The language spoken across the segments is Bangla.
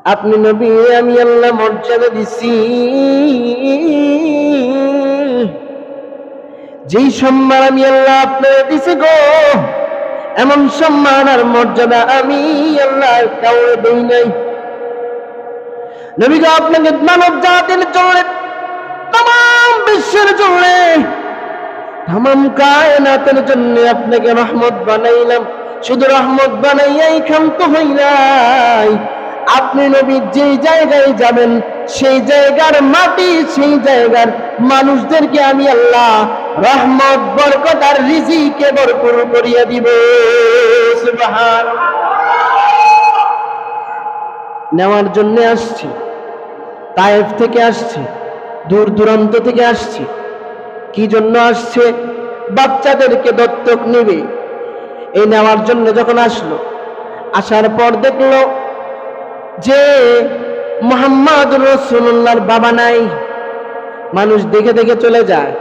আপনি নবী, আমি আল্লাহ মর্যাদা দিছি। যেই সম্মান আমি আল্লাহ আপনাকে দিছি গো, এমন সম্মান আর মর্যাদা আমি আল্লাহ কাউকে দেই নাই। নবী গো, আপনাকে মানব জাতির জন্য, তাম বিশ্বের জন্য, তাম কায়নাতের জন্য আপনাকে রহমত বানাইলাম। শুধু রহমত বানাইয়াই ক্ষান্ত হই নাই, আপনি নবী যেই জায়গায় যাবেন সেই জায়গার মাটি, সেই জায়গার মানুষদেরকে আমি আল্লাহ রহমত, বরকত আর রিজিকে ভরপুর করিয়া দিব। সুবহানাল্লাহ। নেওয়ার জন্য আসছি, তায়েফ থেকে আসছি, দূর দূরান্ত থেকে আসছি। কি জন্য আসছে? বাচ্চাদেরকে দত্তক নেবে, এই নেওয়ার জন্য যখন আসলো, আসার পর দেখলো যে মুহাম্মদুর রাসূলুল্লাহর বাবা নাই। মানুষ দেখে দেখে চলে যায়,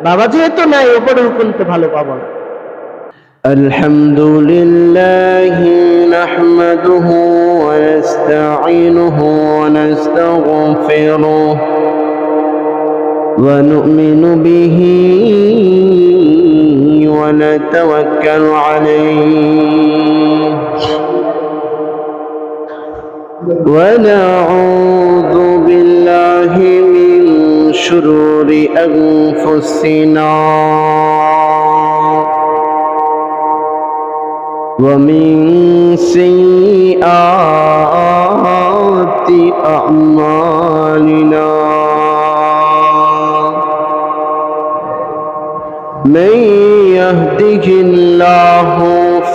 বাবা যেহেতু নাই, ওপরের হুকুম তো ভালো পাবো না। আলহামদুলিল্লাহ নাহমাদুহু ওয়া নাস্তাঈনুহু ওয়া নাস্তাগফিরুহু ওয়া নু'মিনু বিহি ওয়া নাতাওয়াক্কালু আলাইহি ওয়া নাউযু বিল্লাহি মিন শুরুরি আনফুসিনা ومن سيئات أعمالنا من يهده الله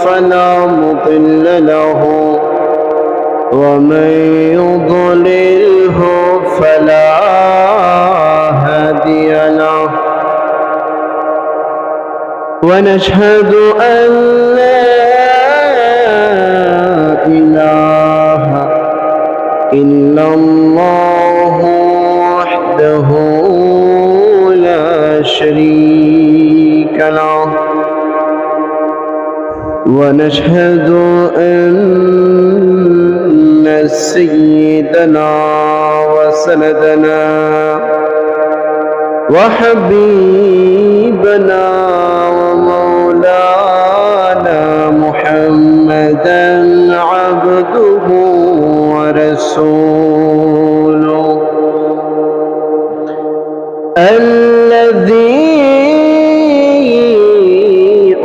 فلا مضل له ومن يضلله فلا هادي له ونشهد أن لا إله إلا الله وحده لا شريك له ونشهد أن سيدنا وسندنا وحبيبنا ومولانا محمدا عبده ورسوله الذي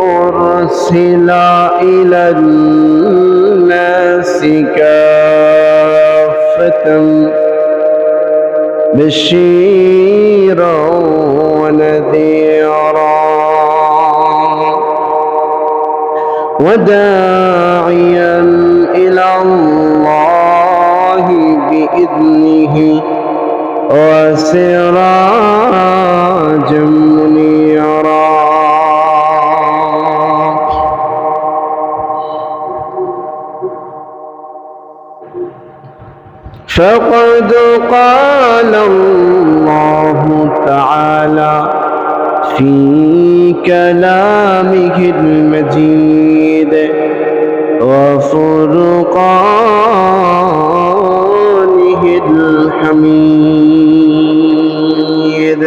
أرسل إلى الناس كافة بشيرا ونذيرا وداعيا إلى الله بإذنه وسراجا منيرا فقد قال الله تعالى في كلامه المجيد وفرقانه الحميد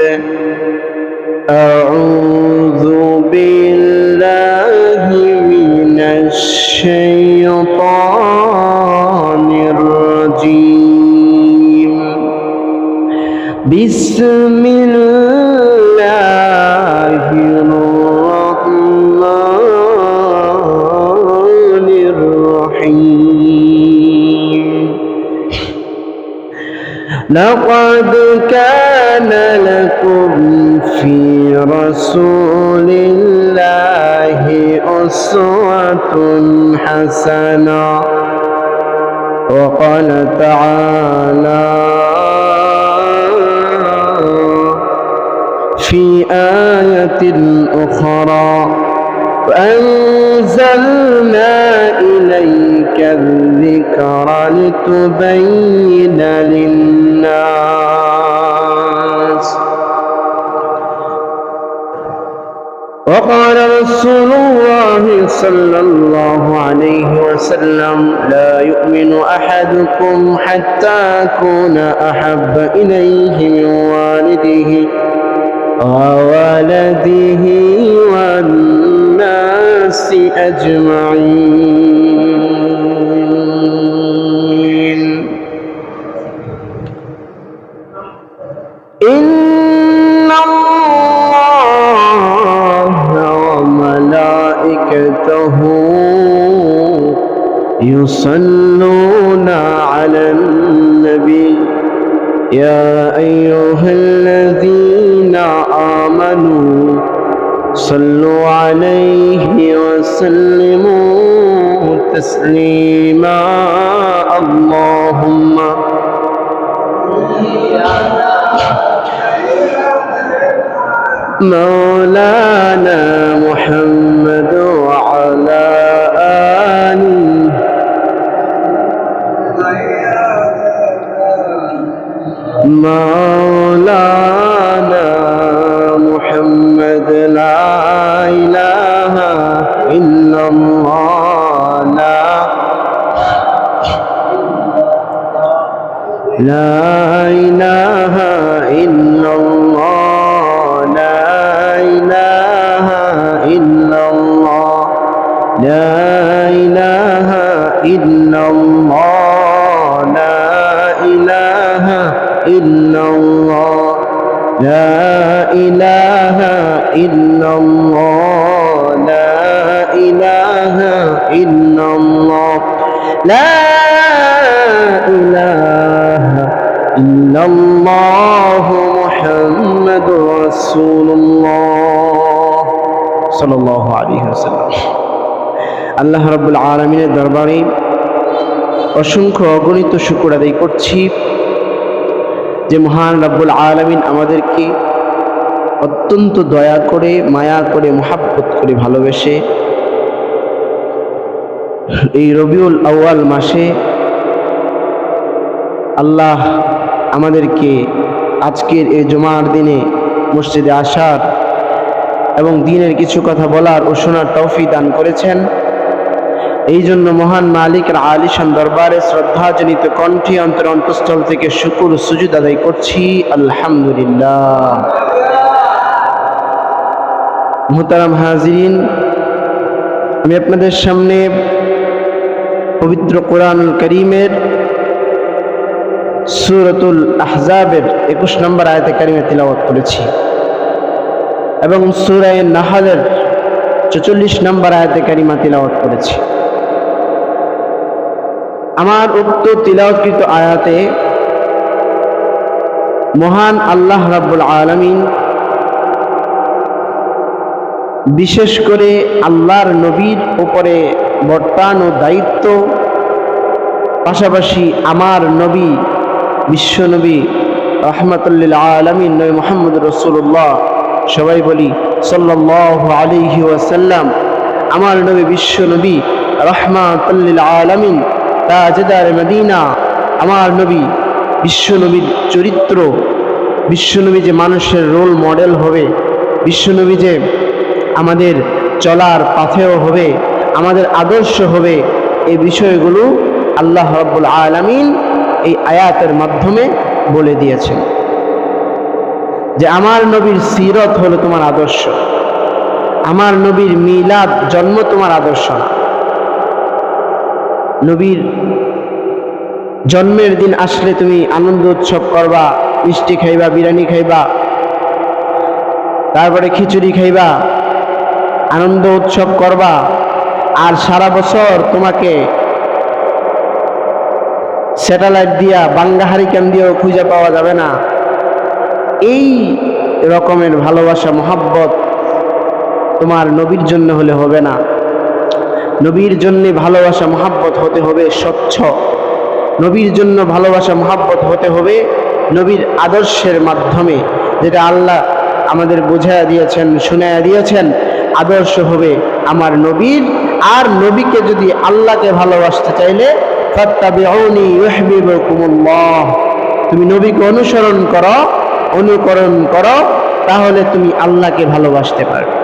أعوذ بالله من الشيطان الرجيم بسم الله الرحمن الرحيم لقد كان لكم في رسول الله أسوة حسنة وقال تعالى في آية أخرى وأنزلنا إليك الذكر لتبين للناس وقال رسول الله صلى الله عليه وسلم لا يؤمن أحدكم حتى أكون أحب إليه من والده وولده والناس أجمعين. إن الله وملائكته يصلون على النبي يا أيها الذين آمنوا صلوا عليه وسلموا تسليما. اللهم مولانا محمد وعلى آله مولانا محمد لا إله إلا الله لا إله إلا الله لا إله إلا الله لا إله إلا الله لا إله إلا الله لا إله إلا الله لا إله إلا الله لا إله إلا الله محمد رسول الله صلى الله عليه وسلم. আল্লাহ রাব্বুল আলামিনের দরবারে অসংখ্য অগণিত শুকর আদায় করছি যে মহান রাব্বুল আলামিন আমাদেরকে অত্যন্ত দয়া করে, মায়া করে, মুহাব্বত করে ভালোবেসে এই রবিউল আউয়াল মাসে আল্লাহ আমাদেরকে আজকের এই জুমার দিনে মসজিদে আসার এবং দ্বীনের কিছু কথা বলার ও শোনার তৌফিক দান করেছেন। এই জন্য মহান মালিকের আলিশান দরবারে শ্রদ্ধাজনিত কণ্ঠে অন্তরস্থল থেকে শুকর সুজুদ আদায় করছি আলহামদুলিল্লাহ। মুহতারাম হাজিরিন, আমি আপনাদের সামনে পবিত্র কোরআনুল কারীমের সূরাতুল আহজাবের 21 নম্বর আয়াতে কারিমা তিলাওয়াত করেছি এবং সূরা নাহলের 44 নম্বর আয়াতে কারিমা তিলাওয়াত করেছি। আমার উক্ত তিলাওয়াতকৃত আয়াতে মহান আল্লাহ রাব্বুল আলামিন বিশেষ করে আল্লাহর নবীর উপরে বর্তান ও দায়িত্ব, পাশাপাশি আমার নবী বিশ্বনবী রাহমাতুল লিল আলামিন নবী মুহাম্মদ রাসূলুল্লাহ, সবাই বলি সাল্লাল্লাহু আলাইহি ওয়াসাল্লাম, আমার নবী বিশ্বনবী রাহমাতুল লিল আলামিন তাজদার মদিনা, আমার নবী বিশ্বনবীর চরিত্র, বিশ্বনবী যে মানুষের রোল মডেল হবে, বিশ্বনবী যে আমাদের চলার পাথেও হবে, আমাদের আদর্শ হবে, এই বিষয়গুলো আল্লাহ রাব্বুল আলামিন এই আয়াতের মাধ্যমে বলে দিয়েছেন যে আমার নবীর সিরত হলো তোমার আদর্শ, আমার নবীর মিলাদ জন্ম তোমার আদর্শ না। নবীর জন্মের দিন আসলে তুমি আনন্দ উৎসব করবা, মিষ্টি খাইবা, বিরিয়ানি খাইবা, তারপরে খিচুড়ি খাইবা, আনন্দ উৎসব করবা, আর সারা বছর তোমাকে স্যাটেলাইট দিয়া, বাঙ্গা হারিকেন দিয়েও খুঁজে পাওয়া যাবে না। এই রকমের ভালোবাসা মোহাব্বত তোমার নবীর জন্য হলে হবে না। নবীর জন্য ভালোবাসা মোহাব্বত হতে হবে স্বচ্ছ, নবীর জন্য ভালোবাসা মোহাব্বত হতে হবে নবীর আদর্শের মাধ্যমে, যেটা আল্লাহ আমাদের বুঝাইয়া দিয়েছেন, শুনাইয়া দিয়েছেন। আদর্শ হবে আমার নবীর, আর নবীকে যদি আল্লাহকে ভালোবাসতে চাইলে ফাত্তাবিউনি ইউহিব্বুকুমুল্লাহ, তুমি নবীকে অনুসরণ করো, অনুকরণ করো, তাহলে তুমি আল্লাহকে ভালোবাসতে পারবে।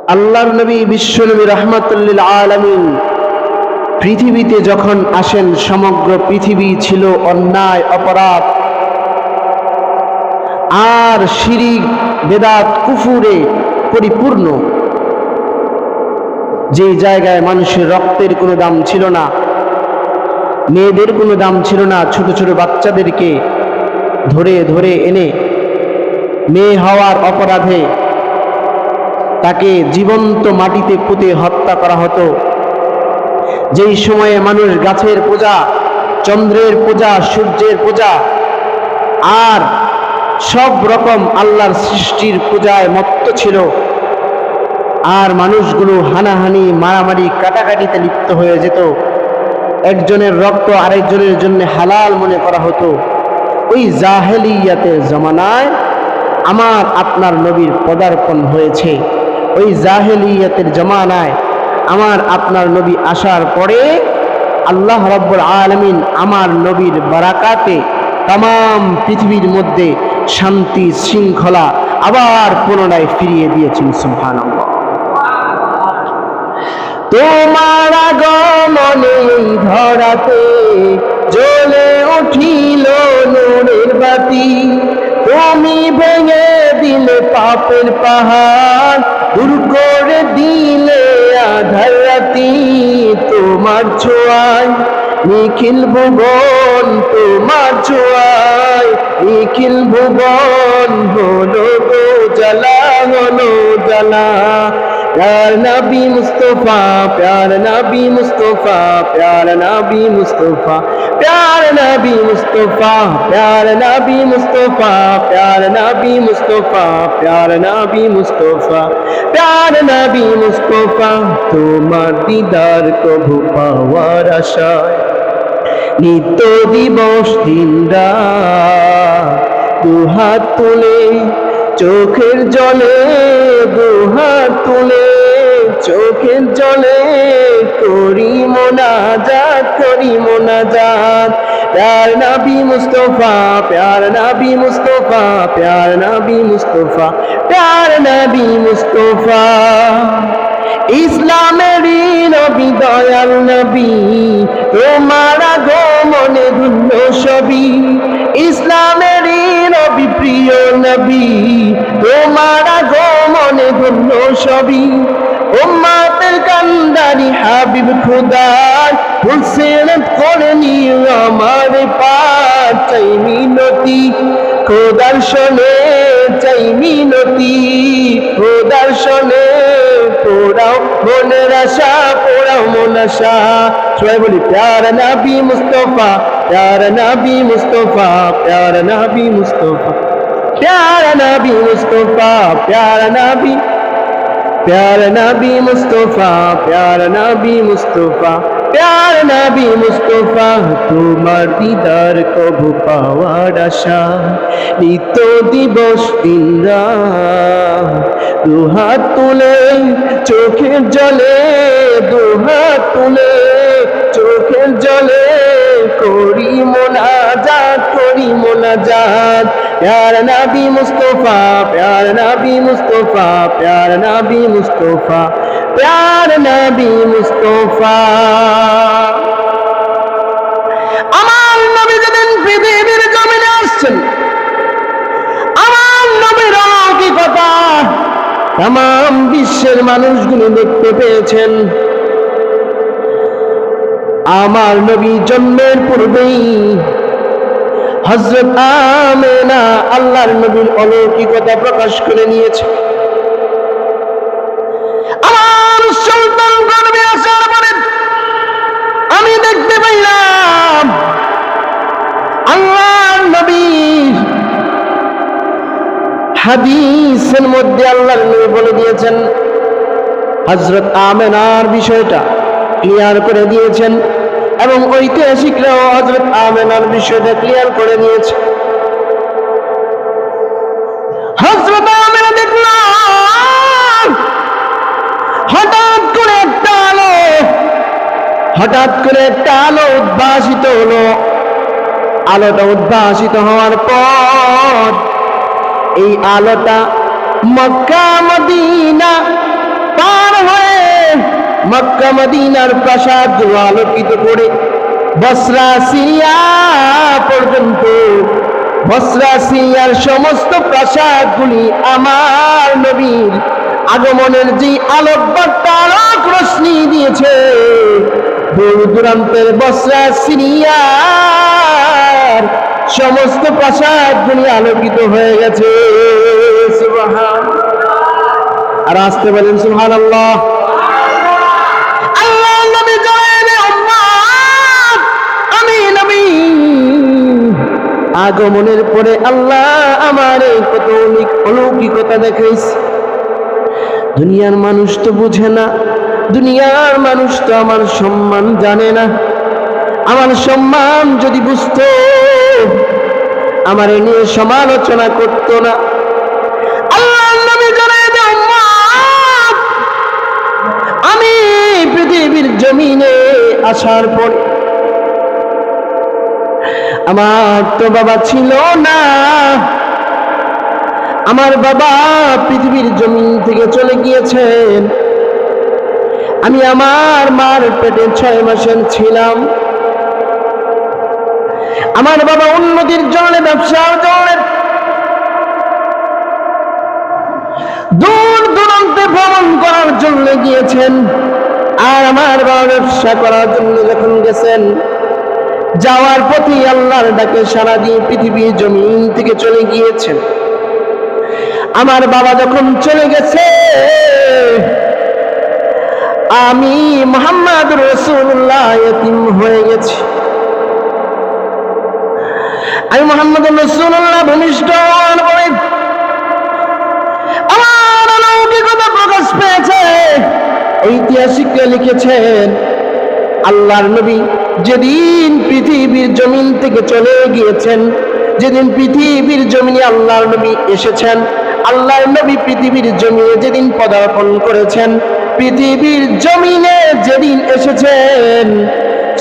আল্লাহর নবী বিশ্বনবী রাহমাতুল লিল আলামিন পৃথিবীতে যখন আসেন, সমগ্র পৃথিবী ছিল অন্যায়, অপরাধ আর শিরিক, বেদাত, কুফুরে পরিপূর্ণ। যে জায়গায় মানুষের রক্তের কোনো দাম ছিল না, মেয়েদের কোনো দাম ছিল না, ছোট ছোট বাচ্চাদেরকে ধরে ধরে এনে মেয়ে হওয়ার অপরাধে তাকে জীবন্ত মাটিতে পুঁতে হত্যা করা হতো। যেই সময়ে মানুষ গাছের পূজা, চন্দ্রের পূজা, সূর্যের পূজা আর সব রকম আল্লাহর সৃষ্টির পূজায় মত্ত ছিল, আর মানুষগুলো হানাহানি, মারামারি, কাটাকাটিতে লিপ্ত হয়ে যেত, একজনের রক্ত আরেকজনের জন্য হালাল মনে করা হতো, ওই জাহেলিয়াতের জমানায় আমার আপনার নবীর পদার্পণ হয়েছে। ওই জাহেলিয়াতের জমানায় আমার আপনার নবী আসার পরে আল্লাহ রাব্বুল আলামিন আমার নবীর বারাকাতে তাম পৃথিবীর মধ্যে শান্তি শৃঙ্খলা আবার পুনরায় ফিরিয়ে দিয়েছেন। সুবহানাল্লাহ। তোমার আগমনে এই ধরাতে জ্বলে উঠিল নূরের বাতি, তুমি ভেঙে দিলে পাপের পাহাড়, দূর করে দিলে আঁধার রাতি। তোমার ছোঁয়ায় নিখিল ভুবন, তোমার ছোঁয়ায় নিখিল ভুবন হলো গো জ্বালা, হলো জ্বালা। प्यार नबी मुस्तफा, प्यार नबी मुस्तफा, प्यार नबी मुस्तफा, प्यार नबी मुस्तफा, प्यार नबी मुस्तफा, प्यार नबी मुस्तफा, प्यार नबी मुस्तफा, प्यार नबी मुस्तफा। তোমার দিদার কভু পাওয়ার আশায় নিত্য দিবস দিন রাত দুহাত তুলে চোখের জলে, দুহাত তুলে চোখের জলে করি মোনাজাত, করি মোনাজাত। প্যার নবী মুস্তফা, প্যার নবী মুস্তফা, প্যার নবী মুস্তফা, প্যার নবী মুস্তফা। ইসলামেরই নবী, দয়াল নবী, তোমার আগমনে ধন্য সবই। ইসলামেরই নবী, প্রিয় নবী, তোমার আগমনে ধন্য সবই। উম্মতের কান্দারি হাবিব খুদার হুসেন করে নিও আমার পার, চাই মিনতি খোদার শোনে, চাই মিনতি খোদার শোনে। পোড়াও মনের আশা, পোড়াও মন আশা। সবাই বলি প্যার নবী মুস্তফা, প্যার নবী মুস্তফা, প্যার নবী মুস্তফা, প্যার নবী মুস্তফা, প্যার নবী, প্যার নবী মুস্তফা, প্যার নবী মুস্তফা, প্যার নবী মুস্তফা। তোমার দিদার কভু পাওয়ার আশা নিত্য দিবস দিন রাত দুহাত তুলে চোখের জলে, দুহাত তুলে চোখের জলে করি মোনাজাত, করি মোনাজাত। প্যার নবী মুস্তফা, প্যার নবী মুস্তফা, প্যার নবী মুস্তফা, প্যার নবী মুস্তফা। আমার নবী যেদিন পৃথিবীর জমিনে আসছেন, আমার নবীর অলৌকিকতা তাম বিশ্বের মানুষগুলো দেখতে পেয়েছেন। আমার নবী জন্মের পূর্বেই হযরত আমেনা আল্লাহর নবীর অলৌকিকতা প্রকাশ করে নিয়েছে। আমার সুলতান গর্ভে আসার পরে আমি দেখতে পাইলাম আল্লাহর নবীর হাদিসের মধ্যে আল্লাহর নবী বলে দিয়েছেন, হযরত আমেনার বিষয়টা ক্লিয়ার করে দিয়েছেন, এবং ঐতিহাসিকরাও হযরত আমেনার বিষয়টা ক্লিয়ার করে দিয়েছে। হযরত আমেনা দেখলাম হঠাৎ করে একটা আলো উদ্ভাসিত হলো। আলোটা উদ্ভাসিত হওয়ার পর এই আলোটা মক্কা মদিনা হয়ে মক্কা মদিনার প্রাসাদগুলো আলোকিত করে বসরা সিরিয়া পর্যন্ত, বসরা সিরিয়ার সমস্ত প্রাসাদগুলি আমার নবীর আগমনের যে আলোক বার্তা আলোক রশ্মি দিয়েছে, দূর দূরান্তের বসরা সিরিয়ার সমস্ত প্রাসাদগুলি আলোকিত হয়ে গেছে। সুবহান, আর আসতে বলেন সুবহানাল্লাহ। আল্লাহ নবী জানেন উম্মত, আমি নবী আগমনের পরে আল্লাহ আমারে কত অলৌকিকতা দেখাইছে। দুনিয়ার মানুষ তো বুঝে না, দুনিয়ার মানুষ তো আমার সম্মান জানে না। আমার সম্মান যদি বুঝতো আমারে নিয়ে সমালোচনা করতো না। আল্লাহ নবী জানেন উম্মত, আমি পৃথিবীর জমিনে আসার পর আমার তো বাবা ছিল না। আমার বাবা পৃথিবীর জমিন থেকে চলে গিয়েছেন। আমি আমার মার পেটে 6 মাসের ছিলাম। আমার বাবা উন্নতির জন্য, ব্যবসার জন্য দূর দূরান্তে ভ্রমণ করার জন্য গিয়েছেন। আর আমার বাবা ব্যবসা করার জন্য যখন গেছেন, যাওয়ার পথে আল্লাহর ডাকে সাড়া দিয়ে পৃথিবীর জমিন থেকে চলে গিয়েছেন। আমার বাবা যখন চলে গেছে, আমি মুহাম্মদ রাসূলুল্লাহ ইতিম হয়ে গেছি। আমি মুহাম্মদ রাসূলুল্লাহ ভূমিষ্ঠ হওয়ার পরে আমার অলৌকিকতা প্রকাশ পেয়েছে। ঐতিহাসিকরা লিখেছেন, আল্লাহর নবী যেদিন পৃথিবীর জমিন থেকে চলে গিয়েছেন, যেদিন পৃথিবীর জমিনে আল্লাহর নবী এসেছেন, আল্লাহর নবী পৃথিবীর জমিনে যেদিন পদার্পণ করেছেন, পৃথিবীর জমিনে যেদিন এসেছেন,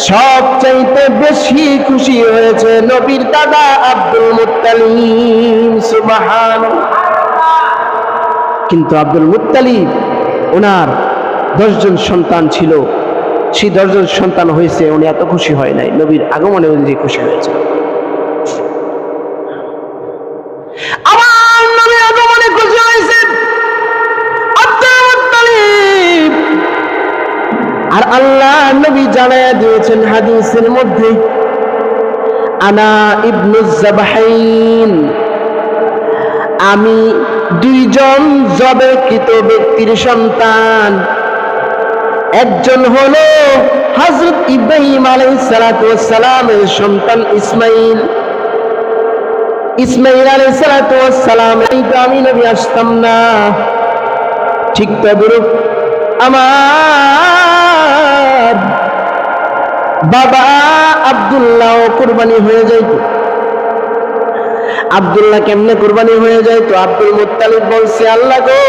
সবচাইতে বেশি খুশি হয়েছে নবীর দাদা আব্দুল মুত্তালিব। সুবহানাল্লাহ। কিন্তু আব্দুল মুত্তালিব ওনার 10 জন সন্তান ছিল। সেই 10 জন সন্তান হয়েছে, উনি এত খুশি হয় নাই। নবীর আগমনে উনি খুশি হয়েছে। আমার নবীর আগমনে খুশি হয়েছে আব্দুল মুত্তালিব। আর আল্লাহ নবী জানায়া দিয়েছেন হাদিসের মধ্যে, আনা ইবনুজ যাবহাইন, আমি 2 জন জবেকৃত ব্যক্তির সন্তান। একজন হলো হযরত ইব্রাহিম আলাইহিস সালাতু ওয়াস সালামের সন্তান ইসমাইল। ইসমাইল আলাইহিস সালাতু ওয়াস সালাম, এইটা আমি নবী আসতাম না। ঠিক তদ্রূপ আমার বাবা আব্দুল্লাহ কুরবানি হয়ে যাইত। আব্দুল্লাহ কেমনে কুরবানি হয়ে যাইত? আব্দুল মুত্তালিব বলছে, আল্লাহ গো,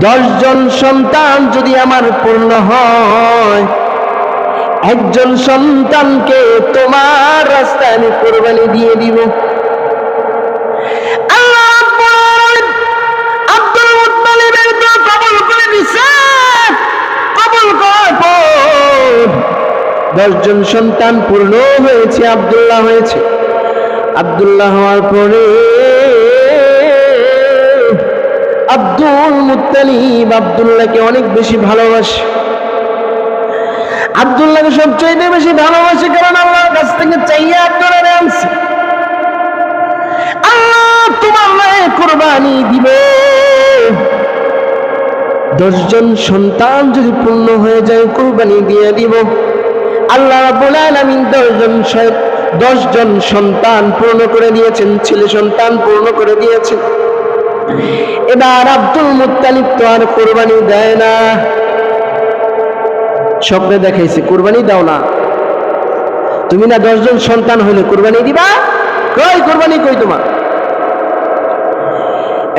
10 জন সন্তান যদি আমার পূর্ণ হয়, একজন সন্তানকে তোমার রাস্তায় আমি কুরবানি দিয়ে দিব। আল্লাহ আব্দুল মুত্তালিবের দোয়া কবুল করে দিয়েছে। কবুল করার পর 10 জন সন্তান পূর্ণ হয়েছে, আব্দুল্লাহ হয়েছে। আব্দুল্লাহ হওয়ার পরে আব্দুল মুত্তালিব আব্দুল্লাহকে অনেক বেশি ভালোবাসে। আব্দুল্লাহকে সবচাইতে বেশি ভালোবাসে, কারণ আল্লাহর কাছ থেকে চাইয়া আব্দুল্লাহরে আনছে। আল্লাহ তোমার নামে কুরবানি দিব। 10 জন সন্তান যদি পূর্ণ হয়ে যায়, কুরবানি দিয়ে দিব। আল্লাহ রাব্বুল আলামিন 10 জন সন্তান পূর্ণ করে দিয়েছেন, ছেলে সন্তান পূর্ণ করে দিয়েছেন। এবার আব্দুল মুত্তালিব তো আর কুরবানি দেয় না। স্বপ্নে দেখাইছে, কুরবানি দাও না, তুমি না 10 জন সন্তান হলে কুরবানি দিবা, কই কুরবানি কই তোমার?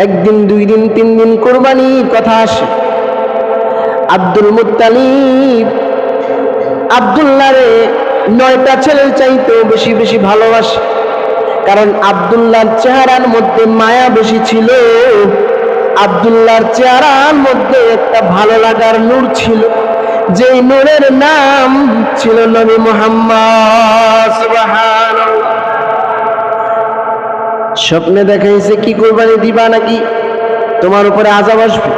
একদিন, 2 দিন, 3 দিন কুরবানি কথা আসে। আব্দুল মুত্তালিব আব্দুল্লাহরে 9টা ছেলের চাইতেও বেশি বেশি ভালোবাসে, কারণ আব্দুল্লাহর চেহারার মধ্যে মায়া বেশি ছিল। আব্দুল্লাহর চেহারার মধ্যে একটা ভালো লাগার নূর ছিল, যেই নূরের নাম ছিল নবী মুহাম্মদ। সুবহানাল্লাহ। স্বপ্নে দেখাইছে কি কুরবানি দিবা নাকি তোমার উপরে আযাব আসবে।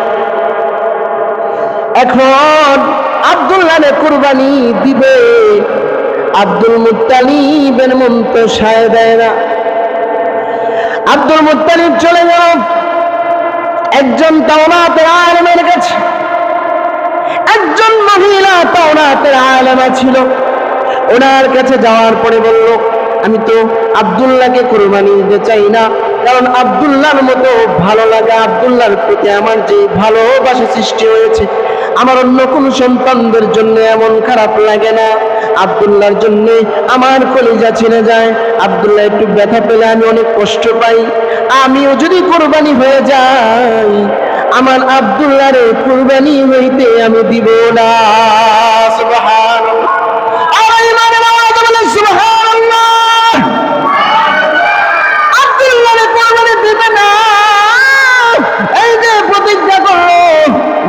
এখন আব্দুল্লাহরে কুরবানি দিবে, আব্দুল মুত্তালিবের মন তো সায় দেয় না। আব্দুল মুত্তালিব চলে গেল একজন তাওরাতের আলেমের কাছে। একজন মহিলা তাওরাতের আলেমা ছিল, ওনার কাছে যাওয়ার পরে বলল, আমি তো আব্দুল্লাহকে কুরবানি দিতে চাই না, কারণ আব্দুল্লাহর মতো ভালো লাগা, আব্দুল্লাহর প্রতি আমার যে ভালোবাসা সৃষ্টি হয়েছে, আমার অন্য কোন সন্তানদের জন্য এমন খারাপ লাগে না। আব্দুল্লাহর জন্য আমার কলিজা ছিঁড়ে যায়, আব্দুল্লাহ একটু ব্যথা পেলে আমি অনেক কষ্ট পাই। আমিও যদি কুরবানি হয়ে যাই, আমার আব্দুল্লাহর কুরবানি হইতে আমি দিব না। সুবহানাল্লাহ। আর ইমানের আওয়াজ বলেন সুবহানাল্লাহ। আব্দুল্লাহর কুরবানি দিবে না, এই যে প্রতিজ্ঞা করলো,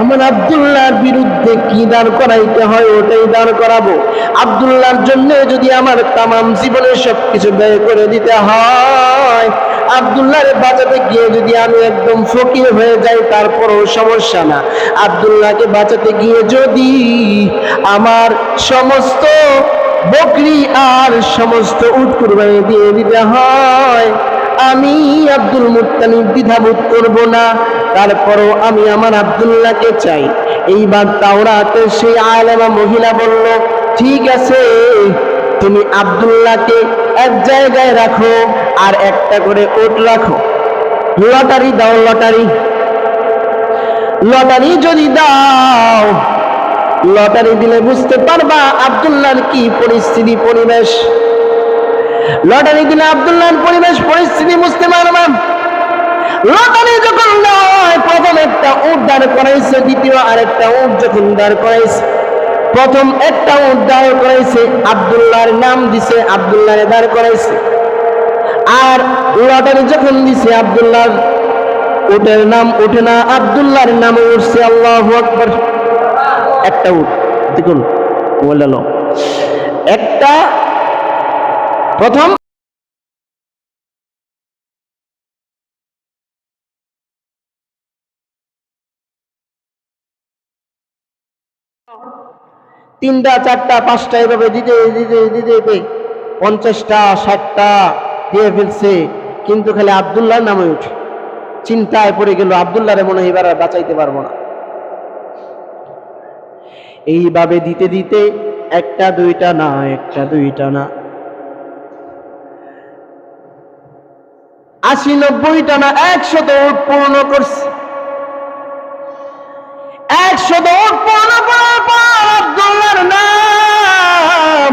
আমার আব্দুল্লাহর বিরুদ্ধে কি দাঁড় করাইতে হয় ওটাই দাঁড় করাবো। আব্দুল্লাহর জন্য যদি আমার তামাম জীবনের সবকিছু ব্যয় করে দিতে হয়, আব্দুল্লাহরে বাঁচাতে গিয়ে যদি আমি একদম ফকির হয়ে যাই তারপরও সমস্যা না। আব্দুল্লাহকে বাঁচাতে গিয়ে যদি আমার সমস্ত বকরি আর সমস্ত উট কুরবানি দিয়ে দিতে হয়, আমি আব্দুল মুত্তালিব দ্বিধাবোধ করব না, তারপরও আমি আমার আব্দুল্লাহকে চাই। এইবার তাওরাতের সেই আলেমা মহিলা বলল, ঠিক আছে, তুমি আব্দুল্লাহকে এক জায়গায় রাখো আর একটা করে উট রাখো। লটারি দাও, লটারি। লটারি যদি দাও, লটারি দিলে বুঝতে পারবা আব্দুল্লাহর কি পরিস্থিতি পরিবেশ। লটারি দিলে আব্দুল্লাহর পরিবেশ পরিস্থিতি বুঝতে পারবা। লটারি যখন নয়, প্রথম একটা উট দাঁড় করাইছে, দ্বিতীয় আরেকটা উট যখন দাঁড় করাইছে, প্রথম একটা উট দাঁড় করাইছে, আব্দুল্লাহর নাম দিছে, আব্দুল্লাহরে দাঁড় করাইছে। আর লটারি যখন দিছে, আব্দুল্লাহর উটের নাম উঠে না, আব্দুল্লাহর নাম উঠছে। আল্লাহু আকবার। একটা উট দেখুন বলল, একটা প্রথম তিনটা, চারটা, পাঁচটা এভাবে দিতে দিতে দিতে দিতে 50টা 60টা দিয়ে ফেলছে, কিন্তু খালি আব্দুল্লাহর নামে উঠে। চিন্তায় পড়ে গেল, আব্দুল্লাহরে মনে হয় এবার আর বাঁচাইতে পারবো না। এইভাবে দিতে দিতে একটা দুইটা না, একটা দুইটা না, 80-90টা না, 100 উট পূর্ণ করছে। 100 উট পূর্ণ করার পর আব্দুল্লাহর নাম,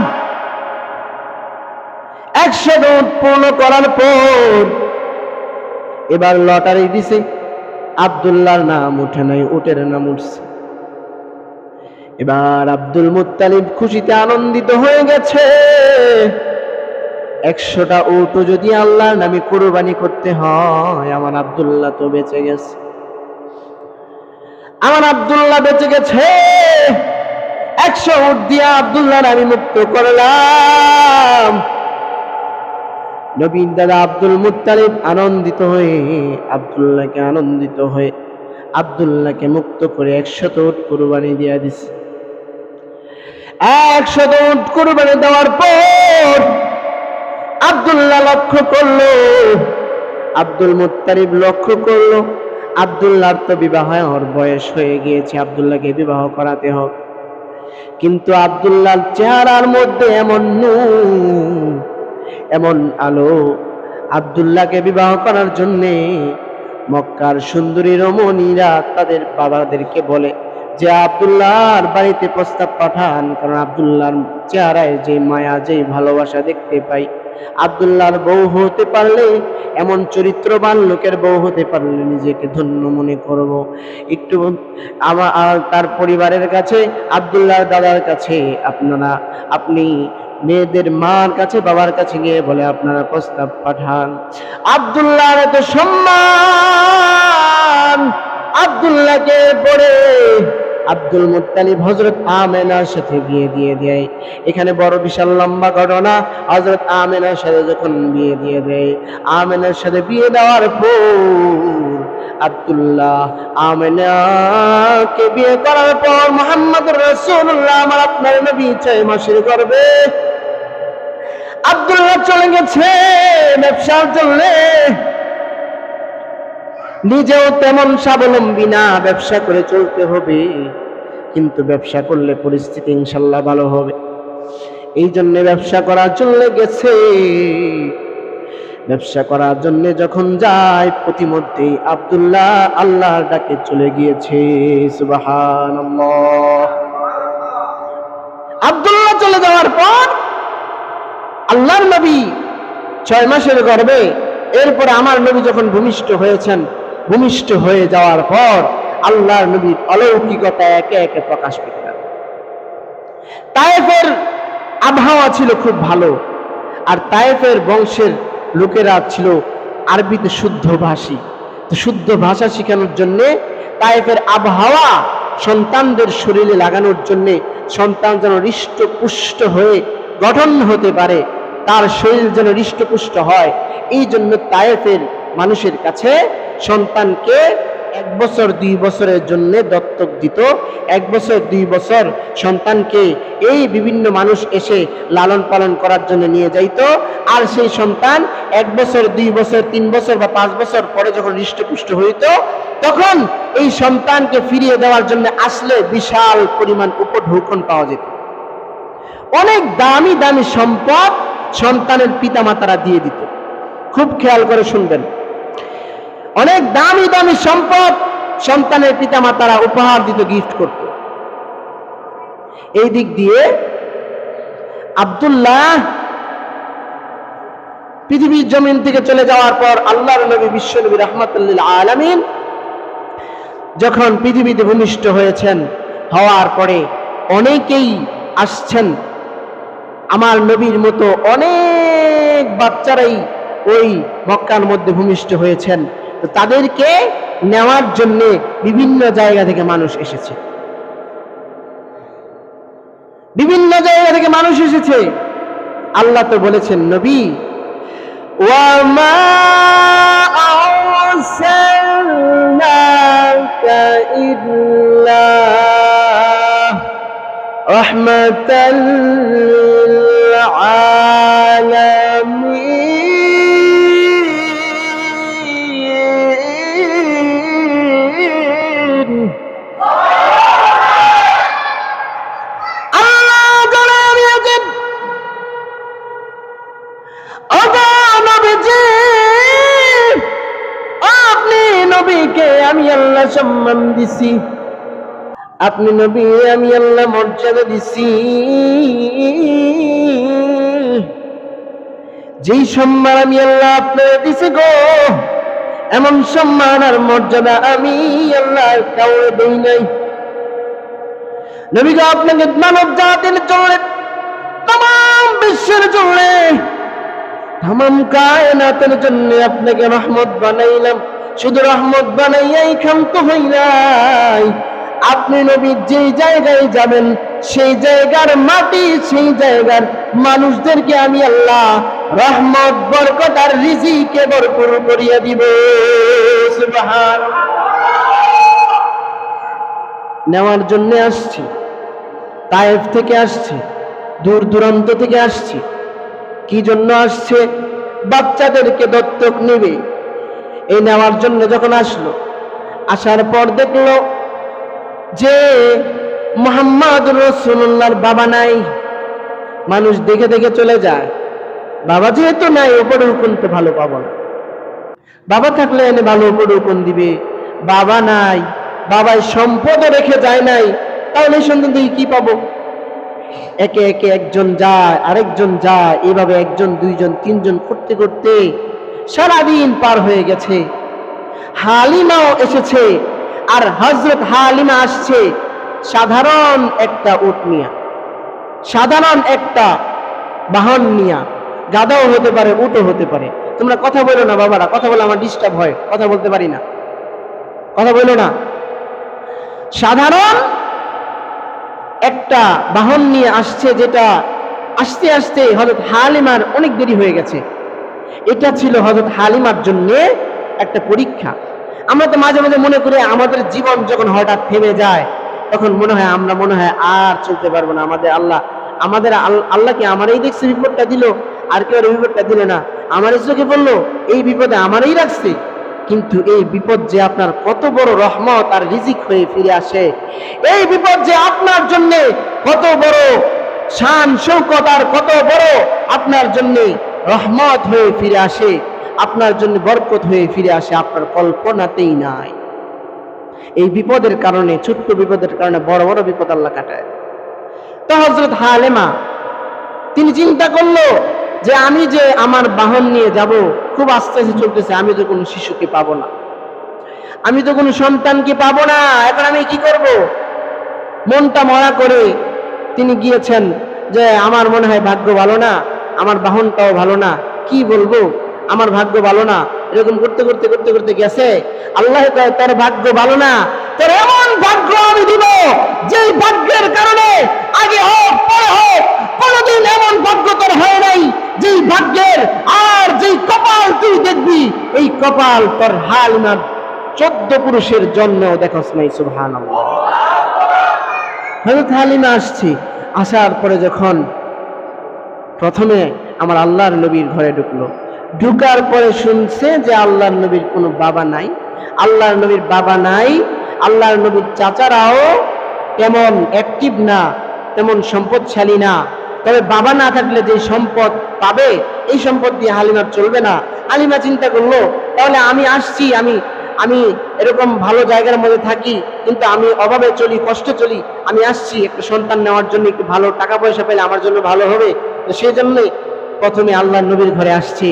100 উট পূর্ণ করার পর এবার লটারি দিছে, আব্দুল্লাহর নাম উঠে নাই, উটের নাম উঠছে। এবার আব্দুল মুত্তালিব খুশিতে আনন্দিত হয়ে গেছে। 100টা উটও যদি আল্লাহর নামে কুরবানি করতে হয়, আমার আব্দুল্লাহ তো বেঁচে গেছে, আমার আব্দুল্লাহ বেঁচে গেছে। 100 উট দিয়ে আব্দুল্লাহর আমি মুক্ত করলাম। নবীর দাদা আব্দুল মুত্তালিব আনন্দিত হয়ে, আব্দুল্লাহকে আনন্দিত হয়ে আব্দুল্লাহকে মুক্ত করে 100 উট কুরবানি দিয়ে দিছে। 100 উট কুরবানি দেওয়ার পর আব্দুল্লাহ লক্ষ্য করলো, আব্দুল মুত্তালিব লক্ষ্য করলো, আব্দুল্লাহর তো বিবাহের বয়স হয়ে গিয়েছে, আব্দুল্লাহকে বিবাহ করাতে হবে। কিন্তু আব্দুল্লাহর চেহারার মধ্যে এমন নূর, এমন আলো, আব্দুল্লাহকে বিবাহ করার জন্যে মক্কার সুন্দরী রমণীরা তাদের বাবাদেরকে বলে যে আব্দুল্লাহর বাড়িতে প্রস্তাব পাঠান, কারণ আব্দুল্লাহর চেহারায় যে মায়া, যে ভালোবাসা দেখতে পাই, আব্দুল্লাহর বউ হতে পারলে, এমন চরিত্রবান লোকের বউ হতে পারলে নিজেকে ধন্য মনে করব। একটু আমার তার পরিবারের কাছে, আব্দুল্লাহর দাদার কাছে আপনি মেয়েদের মার কাছে, বাবার কাছে গিয়ে বলে আপনারা প্রস্তাব পাঠান। আব্দুল্লাহর এত সম্মান, আব্দুল্লাহকে পড়ে আব্দুল মুত্তালিব হযরত আমেনার সাথে বিয়ে দিয়ে দেয়। এখানে বড় বিশাল লম্বা ঘটনা। হযরত আমেনার সাথে যখন বিয়ে দিয়ে দেয়, আমেনার সাথে বিয়ে দেওয়ার পর আব্দুল্লাহ আমেনাকে বিয়ে করার পর মুহাম্মদুর রাসূলুল্লাহ আমার আপনার নবী 6 মাসের গর্ভে আব্দুল্লাহ চলে গেছে ব্যবসার জন্য। নিজেও তেমন স্বাবলম্বী না, ব্যবসা করে চলতে হবে, কিন্তু ব্যবসা করলে পরিস্থিতি ইনশাল্লাহ ভালো হবে। এই জন্য ব্যবসা করার জন্য গেছে। ব্যবসা করার জন্য যখন যায়, প্রতিমধ্যেই আব্দুল্লাহ আল্লাহর ডাকে চলে গিয়েছে। সুবহানাল্লাহ। আব্দুল্লাহ চলে যাওয়ার পর আল্লাহর নবী 6 মাসের গর্ভে, এরপরে আমার নবী যখন ভূমিষ্ঠ হয়েছেন, ভূমিষ্ঠ হয়ে যাওয়ার পর আল্লাহর নবীর অলৌকিকতা একে একে প্রকাশ পেতে লাগল। তায়েফের আবহাওয়া ছিল খুব ভালো, আর তায়েফের বংশের লোকেরা ছিল আরবিতে শুদ্ধ ভাষী। তো শুদ্ধ ভাষা শেখানোর জন্য তায়েফের আবহাওয়া সন্তানদের শরীরে লাগানোর জন্য, সন্তান যেন হৃষ্টপুষ্ট হয়ে গঠন হতে পারে, তার শরীর যেন হৃষ্টপুষ্ট হয়, এই জন্য তায়েফের মানুষের কাছে সন্তানকে 1 বছর 2 বছরের জন্য দত্তক দিত। 1 বছর 2 বছর সন্তানকে এই বিভিন্ন মানুষ এসে লালন পালন করার জন্য নিয়ে যাইত। আর সেই সন্তান 1 বছর 2 বছর 3 বছর বা 5 বছর পরে যখন হৃষ্টপুষ্ট হইত, তখন এই সন্তানকে ফিরিয়ে দেওয়ার জন্য আসলে বিশাল পরিমাণ উপঢৌকন পাওয়া যেত। অনেক দামি দামি সম্পদ সন্তানের পিতামাতারা দিয়ে দিত। খুব খেয়াল করে শুনবেন, অনেক দামি দামি সম্পদ সন্তানের পিতামাতারা উপহার দিত, গিফট করত। এই দিক দিয়ে আব্দুল্লাহ পৃথিবীর জমিন থেকে চলে যাওয়ার পর আল্লাহর নবী বিশ্বনবী রাহমাতুল লিল আলামিন যখন পৃথিবীতে ভূমিষ্ঠ হয়েছেন, হওয়ার পরে অনেকেই আসছেন, আমার নবীর মতো অনেক বাচ্চারাই ওই মক্কার মধ্যে ভূমিষ্ঠ হয়েছেন। তো তাদেরকে নেওয়ার জন্য বিভিন্ন জায়গা থেকে মানুষ এসেছে, বিভিন্ন জায়গা থেকে মানুষ এসেছে। আল্লাহ তো বলেছেন, নবী ওয়ামা আরসালনাকা ইল্লা রাহমাতাল লিল আলামিন। আল্লাহ জানেন নবীজি, আপনি নবীকে আমি আল্লাহ সম্মান দিছি, আপনি নবী আমি আল্লাহ মর্যাদা দিছি। যেই সম্মান আমি আল্লাহ আপনাকে দিছি গো, এমন সম্মান আর মর্যাদা আমি আল্লাহ কাউকে দেই নাই। নবী গো, আপনাকে মানব জাতির জন্য, তাম বিশ্বের জন্য, তাম কায়নাতের জন্য আপনাকে রহমত বানাইলাম। শুধু রহমত বানাইয়াই ক্ষান্ত হই নাই, আপনি নবী যেই জায়গায় যাবেন সেই জায়গার মাটি, সেই জায়গার মানুষদেরকে আমি আল্লাহ রহমত বরকত আর রিজিকে ভরপুর করিয়া দিব। সুবহানাল্লাহ। নেওয়ার জন্য আসছি, তায়েফ থেকে আসছি, দূর দূরান্ত থেকে আসছি। কি জন্য আসছে? বাচ্চাদেরকে দত্তক নেবে। এই নেওয়ার জন্য যখন আসলো, আসার পর দেখলো যে মুহাম্মদুর রাসূলুল্লাহর বাবা নাই। মানুষ দেখে দেখে চলে যায়, বাবা যেহেতু নাই উপঢৌকন তো ভালো পাবো না। বাবা থাকলে এনে ভালো উপঢৌকন দিবে, বাবা নাই, বাবাই সম্পদও রেখে যায় নাই, তাহলে এই সন্তান থেকে কি পাবো? একে একে একজন যায়, আরেকজন যায়, এভাবে 1 জন 2 জন 3 জন করতে করতে সারাদিন পার হয়ে গেছে। হালিমাও এসেছে, আর হযরত হালিমা আসছে সাধারণ একটা উট নিয়া, সাধারণ একটা বাহন নিয়া। গাধাও হতে পারে, উটও হতে পারে। তোমরা কথা বলো না বাবারা, কথা বলে আমার ডিস্টার্ব হয়, কথা বলতে পারি না। কথা বললো না। সাধারণ একটা বাহন নিয়ে আসছে, যেটা আসতে আসতে হযরত হালিমার অনেক দেরি হয়ে গেছে। এটা ছিল হযরত হালিমার জন্য একটা পরীক্ষা। আমরা তো মাঝে মাঝে মনে করি আমাদের জীবন যখন হঠাৎ থেমে যায় তখন আমরা মনে হয় আর চলতে পারবো না, আল্লাহ কি আমারই দেখছে বিপদটা দিল, আর কেউ বিপদটা দিল না, আমারই চোখে পড়লো, এই বিপদে আমারই রাখছে। কিন্তু এই বিপদ যে আপনার কত বড় রহমত আর রিজিক হয়ে ফিরে আসে, এই বিপদ যে আপনার জন্য কত বড় শান শৌকত আর কত বড় আপনার জন্য রহমত হয়ে ফিরে আসে, আপনার জন্য বরকত হয়ে ফিরে আসে, আপনার কল্পনাতেই নাই। এই বিপদের কারণে, ছোট্ট বিপদের কারণে বড় বড় বিপদ আল্লাহ কাটায়। তো হযরত হালিমা তিনি চিন্তা করলো যে আমি যে আমার বাহন নিয়ে যাব, খুব আস্তে আস্তে চলতেছে, আমি তো কোনো শিশুকে পাবো না, আমি তো কোনো সন্তানকে পাবো না, এখন আমি কি করব? মনটা মরা করে তিনি গিয়েছেন যে আমার মনে হয় ভাগ্য ভালো না, আমার বাহনটাও ভালো না, কি বলবো, আমার ভাগ্য ভালো না। এরকম করতে করতে করতে করতে গেছে। আল্লাহ কয় তোর ভাগ্য ভালো না, তোর এমন ভাগ্য আমি দিব যেই ভাগ্যের কারণে আগে হোক পরে হোক কোনোদিন এমন ভাগ্য তোর হয় নাই, যেই ভাগ্যের আর যেই কপাল তুই দেখবি, এই কপাল তোর হালিমার 14 পুরুষের জন্য দেখোস নাই। সুবহানাল্লাহ। হযরত হালিমা আসছে, আসার পরে যখন প্রথমে আমার আল্লাহর নবীর ঘরে ঢুকলো, ঢুকার পরে শুনছে যে আল্লাহর নবীর কোনো বাবা নাই, আল্লাহর নবীর বাবা নাই, আল্লাহর নবীর চাচারাও তেমন অ্যাক্টিভ না, তেমন সম্পদশালী না। তবে বাবা না থাকলে যে সম্পদ পাবে, এই সম্পদ দিয়ে হালিমার চলবে না। হালিমা চিন্তা করলো তাহলে আমি আসছি, আমি এরকম ভালো জায়গার মধ্যে থাকি কিন্তু আমি অভাবে চলি, কষ্টে চলি, আমি আসছি একটা সন্তান নেওয়ার জন্য, একটু ভালো টাকা পয়সা পেলে আমার জন্য ভালো হবে। তো সেই জন্যই প্রথমে আল্লাহর নবীর ঘরে আসছে।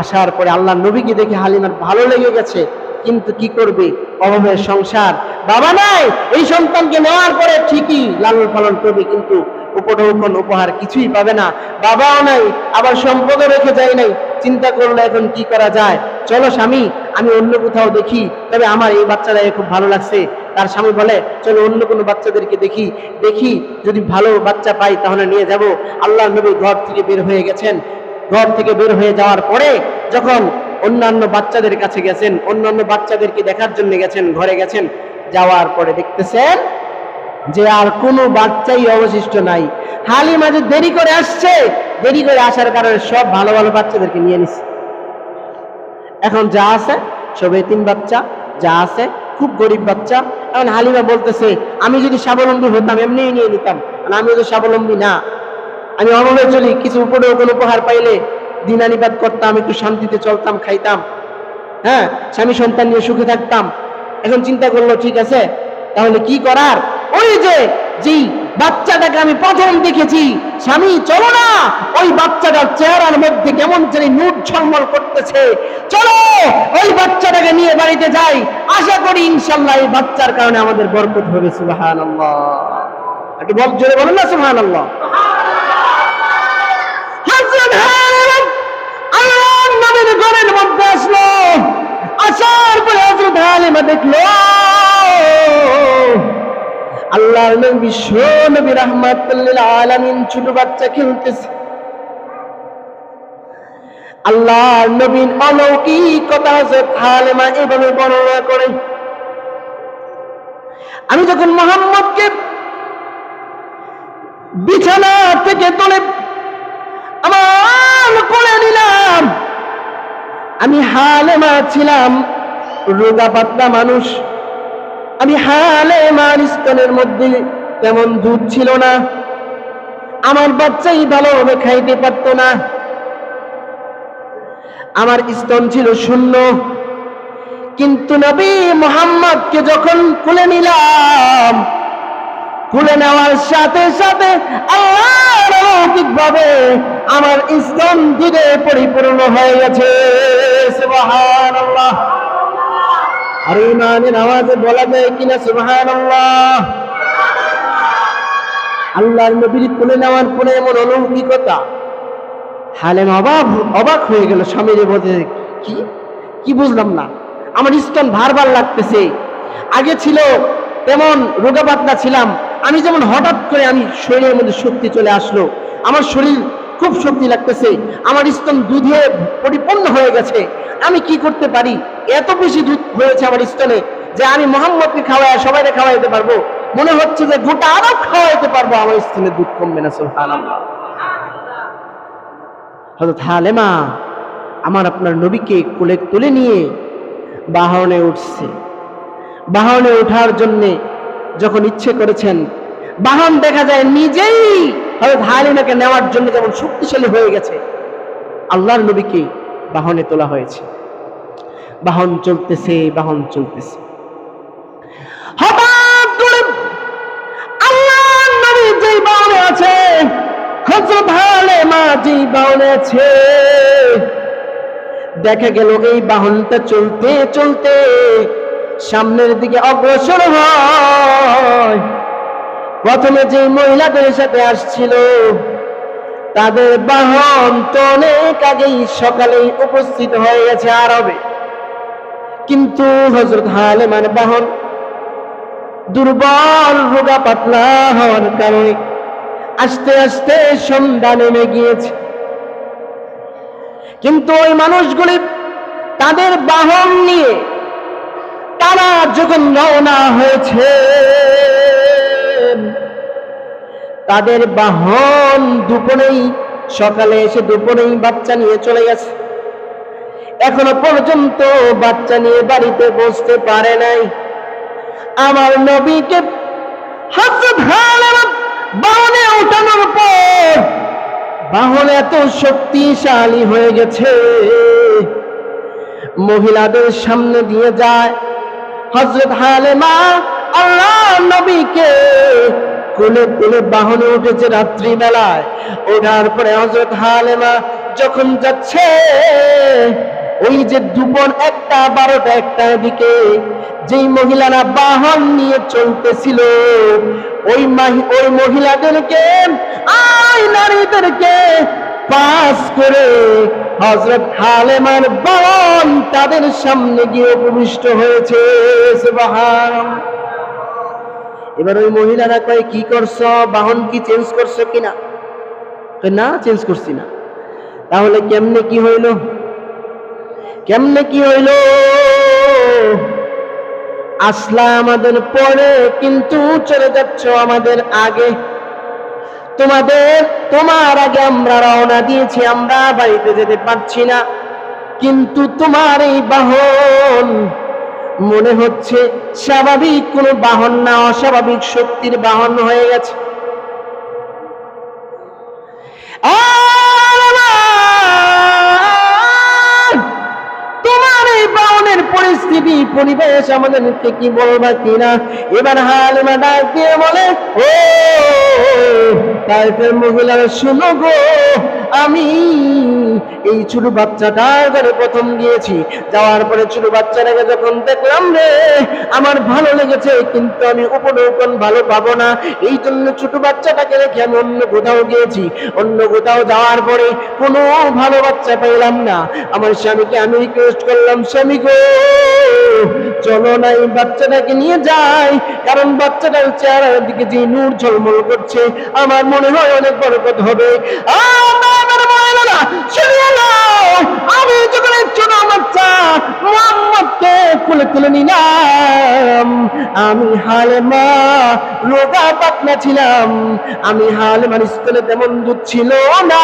আসার পরে আল্লাহর নবীকে দেখে হালিমার ভালো লেগে গেছে, কিন্তু কি করবে, অভাবের সংসার, বাবা নাই, এই সন্তানকে নেওয়ার পরে ঠিকই লালন পালন করবে কিন্তু উপঢৌকন উপহার কিছুই পাবে না, বাবাও নাই, আবার সম্পদও রেখে যায় নাই। চিন্তা করলো এখন কি করা যায়, চলো স্বামী আমি অন্য কোথাও দেখি, তবে আমার এই বাচ্চাটা খুব ভালো লাগছে। তার স্বামী বলে চলো অন্য কোনো বাচ্চাদেরকে দেখি যদি ভালো বাচ্চা পাই তাহলে নিয়ে যাব। আল্লাহর নবী ঘর থেকে বের হয়ে গেছেন। ঘর থেকে বের হয়ে যাওয়ার পরে যখন অন্যান্য বাচ্চাদের কাছে গেছেন, অন্যান্য বাচ্চাদেরকে দেখার জন্য গেছেন, ঘরে গেছেন, যাওয়ার পরে দেখতেছেন যে আর কোনো বাচ্চাই অবশিষ্ট নাই। হালিমা যে দেরি করে আসছে, দেরি করে আসার কারণে সব ভালো ভালো বাচ্চাদেরকে নিয়ে নিছে। এখন যা আছে সব এতিম বাচ্চা, যা আছে খুব গরিব বাচ্চা। এখন হালিমা বলতেছে আমি যদি স্বাবলম্বী হতাম এমনি নিয়ে নিতাম, আমি তো স্বাবলম্বী না, আমি অভাবে চলি, কিছু উপরে কোনো উপহার পাইলে দিনানিবাদ করতাম, একটু শান্তিতে চলতাম, খাইতাম, হ্যাঁ, স্বামী সন্তান নিয়ে সুখে থাকতাম। এখন চিন্তা করলো ঠিক আছে তাহলে কি করার, ওই যেই বাচ্চাটাকে আমি প্রথম দেখেছি, স্বামী চলো না, ওই বাচ্চাটার চেহারার মধ্যে কেমন জানি নূর ঝলমল করতেছে, চলো ওই বাচ্চাটাকে নিয়ে বাড়িতে যাই, আশা করি ইনশাআল্লাহ এই বাচ্চার কারণে আমাদের বরকত হবে। সুবহানাল্লাহ। একটু জোরে বলেন না সুবহানাল্লাহ। আল্লাহর নবীর ঘরের মধ্যে আসলো, আসার পরে হযরত হালিমা দেখলো আল্লাহর নবী বিশ্ব নবী রাহমাতুল লিল আলামিন ছোট বাচ্চা খেলতেছে। আল্লাহর নবীর অলৌকিকতা হযরত হালিমা এভাবে বর্ণনা করে, আমি যখন মুহাম্মদকে বিছানা থেকে তুলে আমার কোলে নিলাম, আমি হালিমা ছিলাম রোগা পাতলা মানুষ, আমি হালিমার স্তনের মধ্যে তেমন দুধ ছিল না, আমার বাচ্চাই ভালোভাবে খাইতে পারত না, আমার স্তন ছিল শূন্য। কিন্তু নবী মুহাম্মদকে যখন কোলে নিলাম, কোলে নেওয়ার সাথে সাথে আল্লাহর অলৌকিকভাবে আমার স্তন দুধে পরিপূর্ণ হয়ে গেছে। সুবহানাল্লাহ। আর ইমানের আওয়াজে বলা যায় কিনা সুবহানাল্লাহ। আল্লাহর নবীর কোলে নেওয়ার পরে এমন অলৌকিকতা, হালিমা অবাক হয়ে গেল। স্বামীরে বলতে কি বুঝলাম না, আমার স্তন ভার লাগতেছে, আগে ছিল তেমন রোগা পাতলা ছিলাম, আমি যেমন হঠাৎ করে আমি শরীরের মধ্যে শক্তি চলে আসলো, আমার শরীর খুব শক্তি লাগতেছে, আমার স্তন দুধে পরিপূর্ণ হয়ে গেছে, আমি কি করতে পারি? এত বেশি দুধ হয়েছে আমার স্তনে যে আমি মোহাম্মদকে খাওয়ায় সবাইকে খাওয়াইতে পারবো, মনে হচ্ছে যে গোটা আরব খাওয়াইতে পারবো, আমার স্তনে দুধ কমবে না। সুবহানাল্লাহ। হযরত হালেমা আমার আপনার নবীকে কোলে তুলে নিয়ে বাহনে উঠছে। বাহনে ওঠার জন্য যখন ইচ্ছে করেছেন, বাহন দেখা যায় নিজেই হযরত হালিমাকে নেওয়ার জন্য যেমন শক্তিশালী হয়ে গেছে, আল্লাহর নবীকে বাহনে তোলা হয়েছে। বাহন চলতেছে, বাহন চলতেছে, হঠাৎ করে আল্লাহর নবী যেই বাহনে আছে, হযরত হালিমা যেই বাহনে আছে, দেখা গেল এই বাহনটা চলতে চলতে সামনের দিকে অগ্রসর হয়। প্রথমে যে মহিলাদের সাথে আসছিল তাদের বাহন তো অনেক আগেই সকালেই উপস্থিত হয়ে গেছে আরবে, কিন্তু হযরত হালিমার বাহন দুর্বল রোগা পাতলা হওয়ার কারণে আস্তে আস্তে সন্ধ্যা নেমে গিয়েছে। কিন্তু ওই মানুষগুলি তাদের বাহন নিয়ে তারা যখন রওনা হয়েছে, তাদের বাহন দুপুরেই, সকালে এসে দুপুরেই বাচ্চা নিয়ে চলে গেছে। এখনো পর্যন্ত বাচ্চা নিয়ে বাড়িতে বসতে পারে নাই। আমার নবীকে হযরত হালিমা বাহনে ওঠানোর পর বাহন এত শক্তিশালী হয়ে গেছে, মহিলাদের সামনে দিয়ে যায়। হযরত হালিমা আল্লাহর নবীকে কোলে তুলে বাহনে উঠেছে রাত্রি বেলায়। ওঠার পরে হযরত হালিমা যখন যাচ্ছে, ওই যে দুপুর 1টা 12টা 1টার দিকে যেই মহিলারা বাহন নিয়ে চলতেছিল, ওই মহিলাদেরকে, নারীদেরকে পাস করে হযরত হালিমার বাহন তাদের সামনে গিয়ে উপবিষ্ট হয়েছে। সুবহানাল্লাহ। এবার ওই মহিলারা কয়, কি করছো? বাহন কি চেঞ্জ করছো কিনা? না, চেঞ্জ করছি না। তাহলে কেমনে কি হইল? কেমনে কি হইল? আসলা আমাদের পরে কিন্তু চলে যাচ্ছ আমাদের আগে। তোমার আগে আমরা রওনা দিয়েছি, আমরা বাড়িতে যেতে পারছি না, কিন্তু তোমার এই বাহন মনে হচ্ছে স্বাভাবিক কোনো বাহন না, অস্বাভাবিক শক্তির বাহন হয়ে গেছে। তোমার এই বাহনের পরিস্থিতি পরিবেশ আমাদেরকে কি বলবা কিনা? এবার হালিমা ডাক দিয়ে বলে, ও তাইফের মহিলারা শুনো গো, আমি এই ছোট বাচ্চাটার ঘরে প্রথম গিয়েছি, যাওয়ার পরে ছোট বাচ্চাটাকে যখন দেখলাম রে, আমার ভালো লেগেছে, কিন্তু আমি উপনৌকন ভালো পাবো না, এই জন্য ছোট বাচ্চাটাকে রেখে আমি অন্য কোথাও গিয়েছি। অন্য কোথাও যাওয়ার পরে কোনো ভালো বাচ্চা পেলাম না। আমার স্বামীকে আমি রিকোয়েস্ট করলাম, স্বামী গো চলো না এই বাচ্চাটাকে নিয়ে যাই, কারণ বাচ্চাটার চেহারার দিকে যে নূর ঝলমল করছে, আমার মনে হয় অনেক বরকত হবে। আমি যখন ছোট বাচ্চা মুহাম্মদকে কোলে তুলে নিলাম, আমি হালিমা রোগা পাতলা ছিলাম, আমি হালিমার স্তনে তেমন দুধ ছিল না,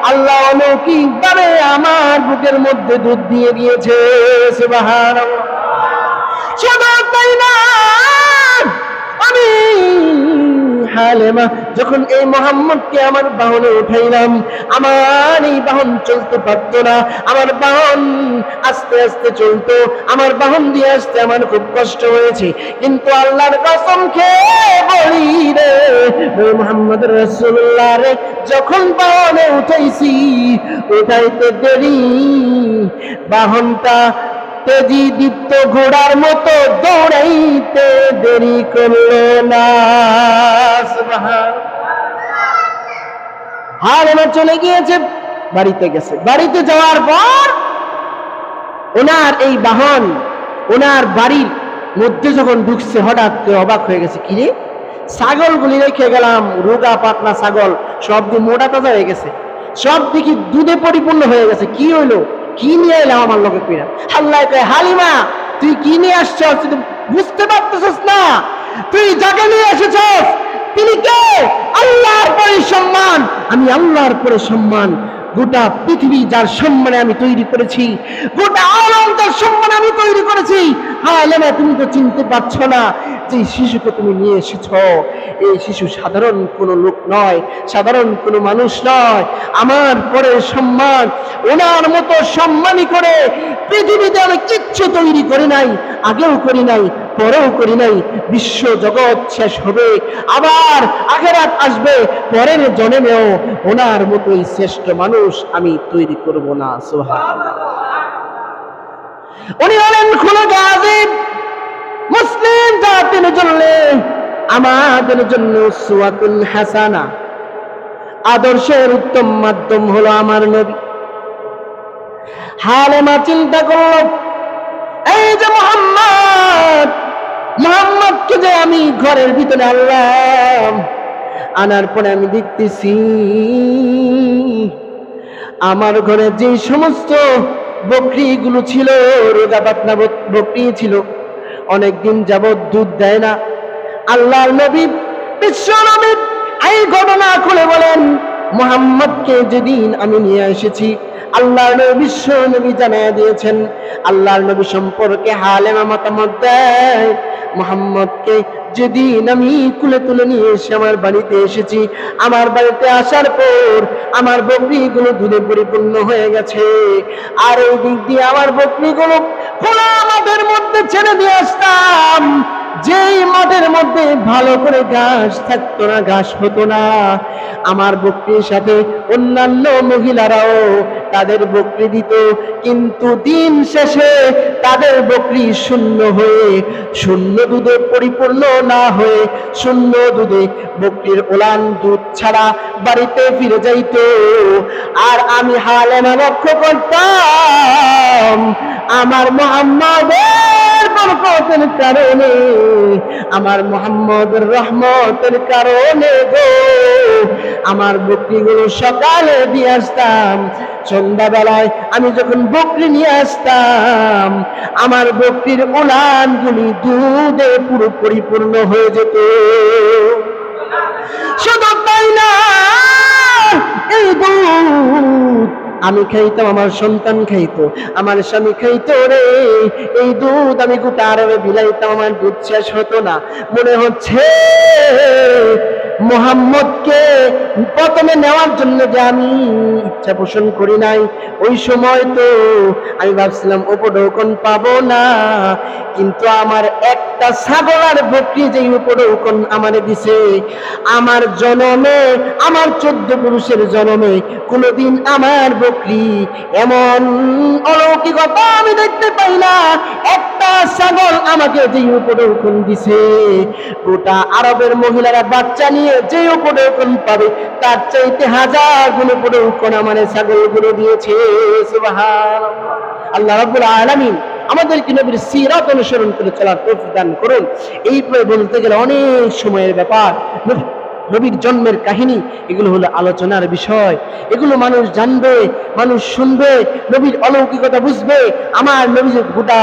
আল্লাহ অলৌকিক ভাবে আমার বুকের মধ্যে দুধ দিয়ে দিয়েছে। সুবহানাল্লাহ। শুধু তাই না, আমি হালিমা যখন এই মুহাম্মদকে আমার বাহনে উঠাইলাম, আমার এই বাহন চলতে পারতো না, আমার বাহন আস্তে আস্তে চলতো, আমার বাহন দিয়ে আসতে আমার খুব কষ্ট হয়েছে, কিন্তু আল্লাহর কসম খেয়ে বলি রে মুহাম্মদ রাসূলুল্লাহ রে, যখন বাহনে উঠাইছি, উঠাইতে দেরি, বাহনটা তেজি দীপ্ত ঘোড়ার মতো দৌড়াইতে দেরি করলো না। হালিমা চলে গিয়েছে, বাড়িতে গেছে। বাড়িতে যাওয়ার পর ওনার এই বাহন ওনার বাড়ির মধ্যে যখন ঢুকছে হঠাৎ করে অবাক হয়ে গেছে, কিরে ছাগলগুলি রেখে গেলাম, রোগা পাতলা ছাগল, সব দিয়ে মোটা তাজা হয়ে গেছে, সব দেখি দুধে পরিপূর্ণ হয়ে গেছে। কি হইলো, কি নিয়ে এলাম আমার লোকে কইরা? আল্লাহ কয়, হালিমা তুই কি নিয়ে আসছস? তুই বুঝতে পারতেছস না? তুই যাকে নিয়ে এসেছস তিনি কে? আল্লাহর পরে সম্মান। আমি আল্লাহর পরে সম্মান, গোটা পৃথিবী যার সম্মানে আমি তৈরি করেছি, গোটা আলম যার সম্মানে আমি তৈরি করেছি। হ্যাঁ লেমা, তুমি তো চিনতে পারছো না যে শিশুকে তুমি নিয়ে এসেছ, এই শিশু সাধারণ কোনো লোক নয়, সাধারণ কোনো মানুষ নয়। আমার পরে সম্মান, ওনার মতো সম্মানী করে পৃথিবীতে আমি কিচ্ছু তৈরি করি নাই, আগেও করি নাই, পরেও করি নাই। বিশ্ব জগৎ শেষ হবে, আবার আখেরাত আসবে, পরের জন্মেও ওনার মতোই শ্রেষ্ঠ মানুষ আমি তৈরি করব না। সুবহানাল্লাহ। উনি হলেন খুলুকে আযীম, মুসলিম জাতির জন্য, আমাদের জন্য উসওয়াতুন হাসানা, আদর্শের উত্তম মাধ্যম হলো আমার নবী। হালেমা চিন্তা করল, এই যে মুহাম্মদকে যে আমি ঘরের ভিতরে আনলাম, আনার পরে আমি দেখতেছি আমার ঘরে যে সমস্ত বকরিগুলো ছিল, রোগা পাতলা বকরি ছিল, অনেকদিন যাবৎ দুধ দেয় না। আল্লাহর নবী, বিশ্ব নবী এই ঘটনা খুলে বলেন, মুহাম্মদকে যেদিন আমি নিয়ে এসেছি, আল্লাহর নবী বিশ্ব নবী জানিয়ে দিয়েছেন, আল্লাহর নবী সম্পর্কে হালেমা মতামত দেয়, মুহাম্মদকে যেদিন আমি কুলে তুলে নিয়ে এসে আমার বাড়িতে এসেছি, আমার বাড়িতে আসার পর আমার বকরিগুলো দুধে পরিপূর্ণ হয়ে গেছে। আর এই দিক দিয়ে আমার বকরিগুলো খোলা মাঠের মধ্যে ছেড়ে দিয়ে আসতাম, যেই মাঠের মধ্যে ভালো করে ঘাস থাকতো না, ঘাস হতো না, আমার বকরির সাথে অন্যান্য মহিলারাও তাদের বকরি দিত, কিন্তু দিন শেষে তাদের বকরি শূন্য হয়ে, শূন্য দুধে পরিপূর্ণ না হয়ে, শূন্য দুধে বকরির ওলান দুধ ছাড়া বাড়িতে ফিরে যাইত। আর আমি হালেমা লক্ষ্য করতাম, আমার মুহাম্মাদের বরকতের কারণে, আমার মুহাম্মাদের রহমতের কারণে গো, আমার বকরিগুলো সকালে দিয়ে আসতাম, সন্ধ্যাবেলায় আমি যখন বকরি নিয়ে আসতাম, আমার বকরির উলানগুলি দুধে পুরো পরিপূর্ণ হয়ে যেত। শুধু তাই না, এই দুধ আমি খাইতাম, আমার সন্তান খাইতো, আমার স্বামী খাইতো রে, এই দুধ আমি গোটা আরবে বিলাইতাম, আমার দুধ শেষ হতো না। মনে হচ্ছে মুহাম্মদকে প্রথমে নেওয়ার জন্য যে আমি ইচ্ছা পোষণ করি নাই, ওই সময় তো আমি ভাবছিলাম উপঢৌকন পাবো না, কিন্তু আমার একটা ছাগল আর বকরি যে উপঢৌকন আমারে দিছে, আমার জনমে, আমার 14 পুরুষের জনমে কোনোদিন আমার বকরি এমন অলৌকিকতা আমি দেখতে পাই না। একটা ছাগল আমাকে যে উপঢৌকন দিছে, গোটা আরবের মহিলারা বাচ্চা নিয়ে যে উপঢৌকন পাবে তার চাইতে 1000 গুণ উপঢৌকন আমার ছাগলগুলো দিয়েছে। সুবহানাল্লাহ। আল্লাহ রাব্বুল আলামিন আমাদেরকে নবীর সিরাত অনুসরণ করে চলার তৌফিক দান করুন। এই বলতে গেলে অনেক সময়ের ব্যাপার, নবীর জন্মের কাহিনী, এগুলো হলো আলোচনার বিষয়, এগুলো মানুষ জানবে, মানুষ শুনবে, নবীর অলৌকিকতা বুঝবে, আমার নবীর গোটা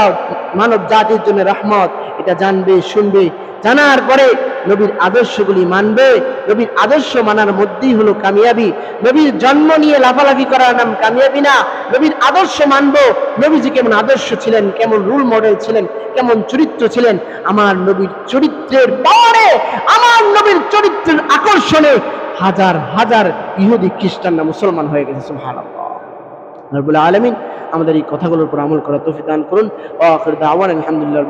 মানব জাতির জন্য রহমত, এটা জানবে, শুনবে, জানার পরে নবীর আদর্শগুলি মানবে। নবীর আদর্শ মানার মধ্যেই হলো কামিয়াবি। নবীর জন্ম নিয়ে লাফালাফি করার নাম কামিয়াবি না। নবীর আদর্শ মানবো, নবীজি কেমন আদর্শ ছিলেন, কেমন রোল মডেল ছিলেন, কেমন চরিত্র ছিলেন, আমার নবীর চরিত্রের পরে, আমার নবীর চরিত্রের আকর্ষণে হাজার হাজার ইহুদি খ্রিস্টানরা মুসলমান হয়ে গেছে। সুবহানাল্লাহ। রব্বুল আলামিন আমাদের এই কথাগুলোর উপর আমল করার তৌফিক দান করুন। ওয়া আখিরু দাওয়ানা আলহামদুলিল্লাহ।